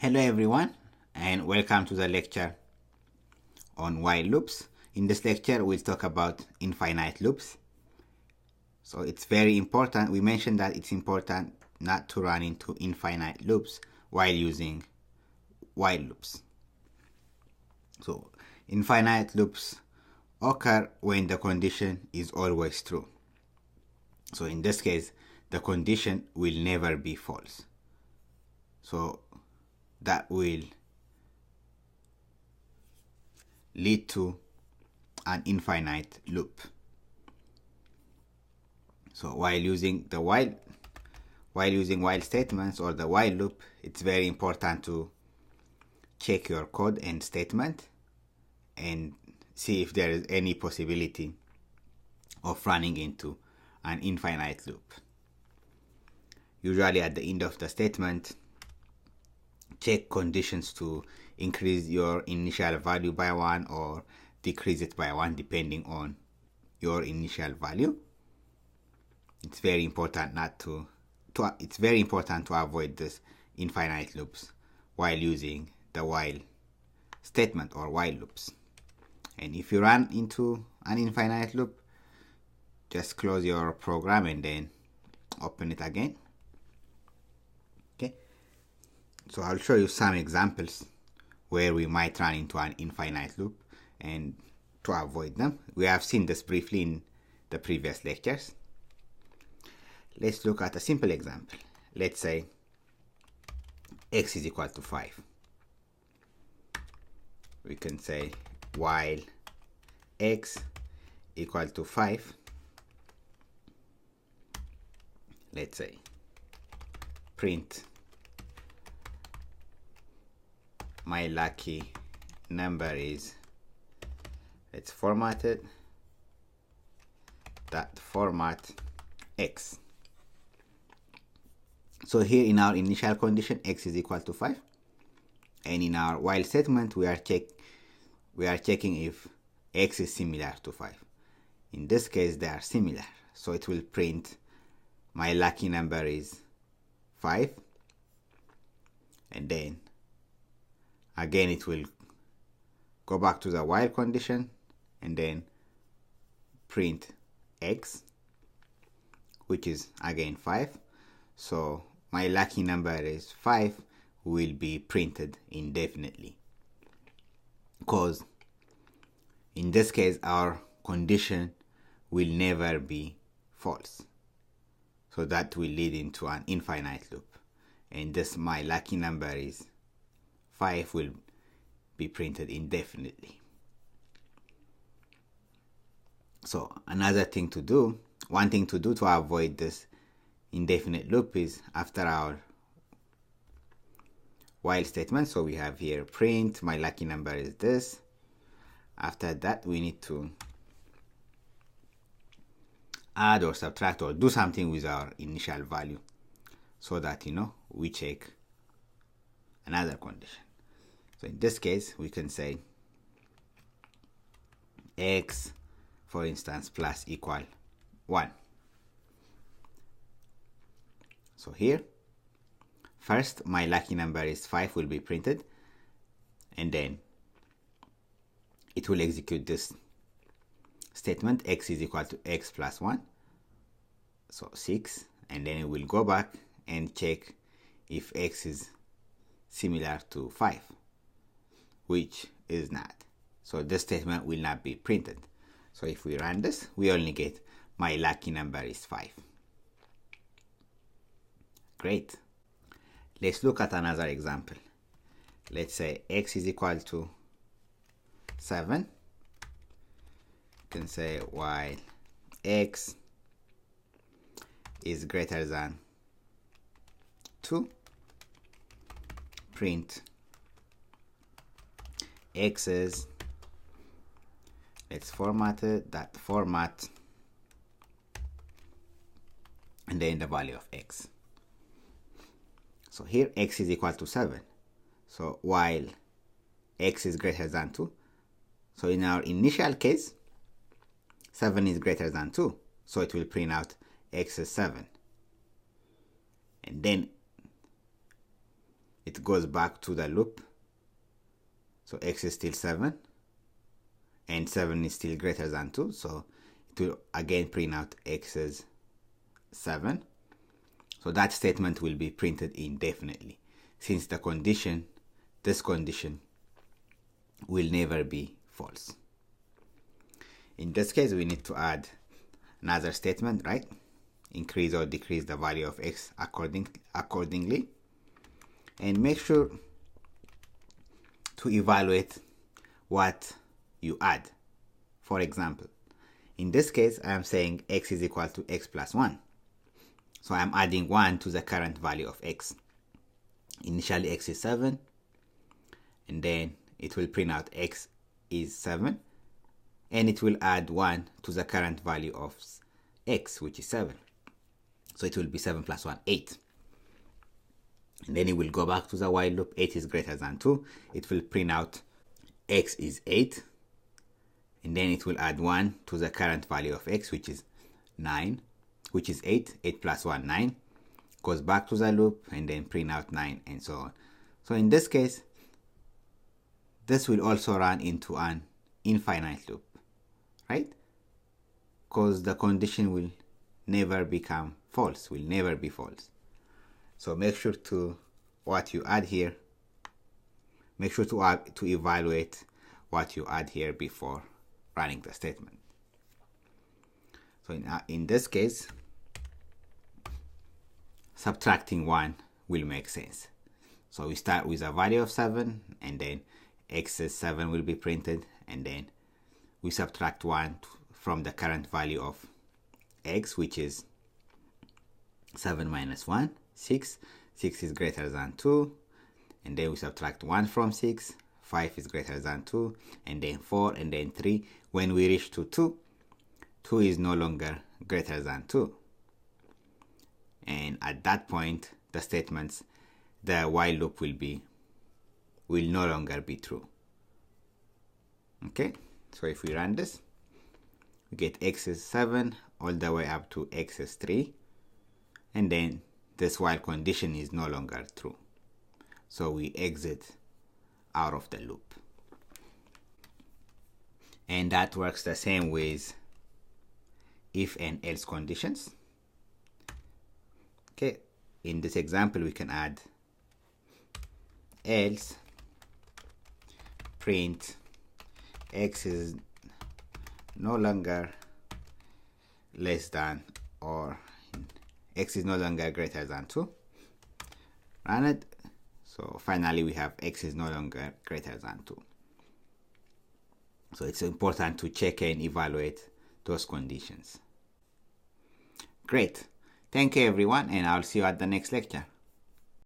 Hello everyone and welcome to the lecture on while loops. In this lecture we'll talk about infinite loops. So it's very important, we mentioned that it's important not to run into infinite loops while using while loops. So infinite loops occur when the condition is always true. So in this case the condition will never be false. So that will lead to an infinite loop. So while using while statements or the while loop, it's very important to check your code and statement and see if there is any possibility of running into an infinite loop. Usually at the end of the statement, check conditions to increase your initial value by 1 or decrease it by 1 depending on your initial value. It's very important to avoid this infinite loops while using the while statement or while loops. And if you run into an infinite loop, just close your program and then open it again. So I'll show you some examples where we might run into an infinite loop and to avoid them. We have seen this briefly in the previous lectures. Let's look at a simple example. Let's say x is equal to 5. We can say while x equal to 5, let's say print my lucky number is, let's format it, that format x. So here in our initial condition x is equal to 5, and in our while statement we are checking if x is similar to 5. In this case they are similar, so it will print my lucky number is 5, and then again it will go back to the while condition and then print x, which is again 5. So my lucky number is 5 will be printed indefinitely, because in this case our condition will never be false. So that will lead into an infinite loop, and this my lucky number is 5 will be printed indefinitely. So another thing to do, one thing to do to avoid this indefinite loop is after our while statement, so we have here print my lucky number is this. After that we need to add or subtract or do something with our initial value so that we check another condition. So in this case we can say x, for instance, plus equal 1. So here first my lucky number is 5 will be printed, and then it will execute this statement x is equal to x plus 1, so 6, and then it will go back and check if x is similar to 5, which is not. So this statement will not be printed. So if we run this, we only get my lucky number is 5. Great. Let's look at another example. Let's say x is equal to 7. You can say while x is greater than 2, print x is, let's format it, that format, and then the value of x. So here x is equal to 7. So while x is greater than 2, so in our initial case 7 is greater than 2, so it will print out x is 7, and then it it goes back to the loop. So x is still 7 and 7 is still greater than 2, so it will again print out x is 7. So that statement will be printed indefinitely, since the condition, this condition, will never be false. In this case, we need to add another statement, right? Increase or decrease the value of x accordingly, and make sure to evaluate what you add. For example, in this case, I am saying x is equal to x plus 1. So I'm adding 1 to the current value of x. Initially x is 7, and then it will print out x is 7, and it will add 1 to the current value of x, which is 7. So it will be 7 plus 1, 8. And then it will go back to the while loop. 8 is greater than 2. It will print out x is 8, and then it will add 1 to the current value of x, which is 9, which is 8. 8 plus 1, 9. Goes back to the loop and then print out 9, and so on. So in this case, this will also run into an infinite loop, right? Because the condition will never become false, will never be false. So make sure to what you add here, make sure to evaluate what you add here before running the statement. So in this case, subtracting 1 will make sense. So we start with a value of 7, and then x is 7 will be printed, and then we subtract 1 from the current value of x, which is 7 minus 1, 6. 6 is greater than 2, and then we subtract 1 from 6. 5 is greater than 2, and then 4, and then 3. When we reach to 2, 2 is no longer greater than 2. And at that point, the statements, the while loop will no longer be true. Okay, so if we run this, we get x is 7 all the way up to x is 3, and then this while condition is no longer true. So we exit out of the loop. And that works the same with if and else conditions. Okay, in this example, we can add else print x is no longer less than, or x is no longer greater than 2. Run it. So finally we have x is no longer greater than 2. So it's important to check and evaluate those conditions. Great. Thank you everyone, and I'll see you at the next lecture.